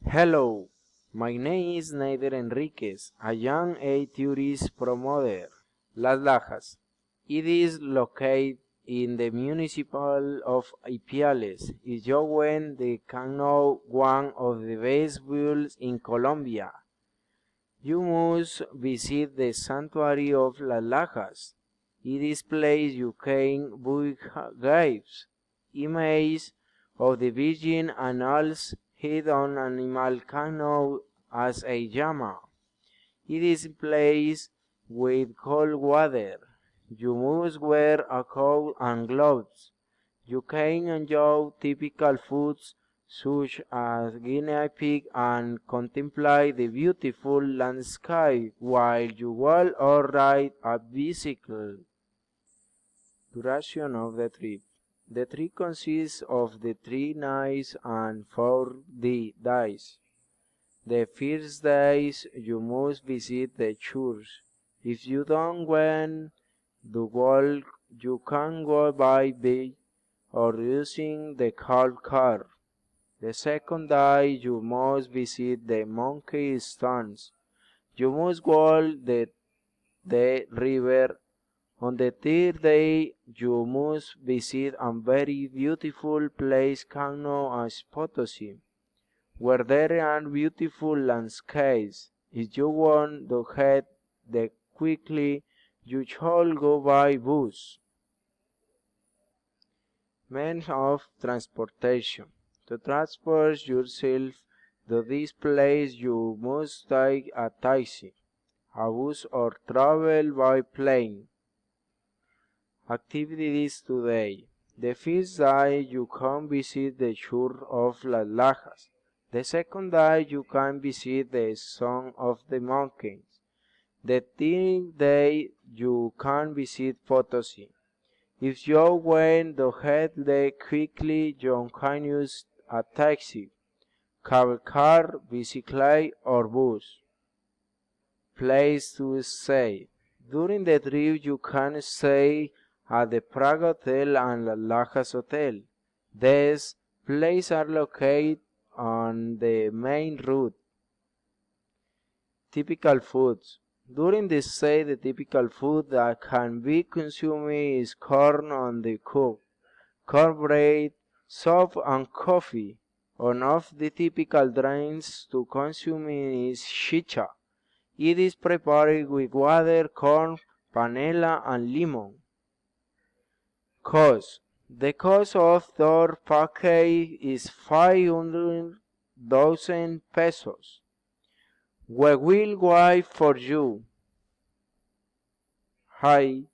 Hello, my name is Neider Enriquez. I am a tourist promoter. Las Lajas. It is located in the municipal of Ipiales. Is when the Cano one of the best villas in Colombia. You must visit the sanctuary of Las Lajas. In this place you can view graves, images of the Virgin and also hidden animal known as a llama. It is a place with cold water. You must wear a coat and gloves. You can enjoy typical foods such as guinea pig and contemplate the beautiful landscape while you walk or ride a bicycle. Duration of the trip. The trip consists of the 3 nights and 4 days. The first days you must visit the church. If you don't want to walk, you can go by bike or using the car. The second day you must visit the monkey stones. You must walk the river. On the third day you must visit a very beautiful place known as Potosi, where there are beautiful landscapes. If you want to head there quickly, you should go by bus. Means of transportation. To transport yourself to this place you must take a taxi, a bus or travel by plane. Activities today. The first day you can visit the church of Las Lajas. The second day you can visit the Song of the Mountains. The third day you can visit Potosi. If you want to head there quickly, you can use a taxi, cable car, bicycle, or bus. Place to stay. During the trip, you can stay at the Praga Hotel and Las Lajas Hotel. These places are located on the main route. Typical foods. During the stay, the typical food that can be consumed is corn on the cob, cornbread, soup, and coffee. One of the typical drinks to consume is chicha. It is prepared with water, corn, panela, and lemon. Cost. The cost of the package is 500,000 pesos. We will wait for you. Hi.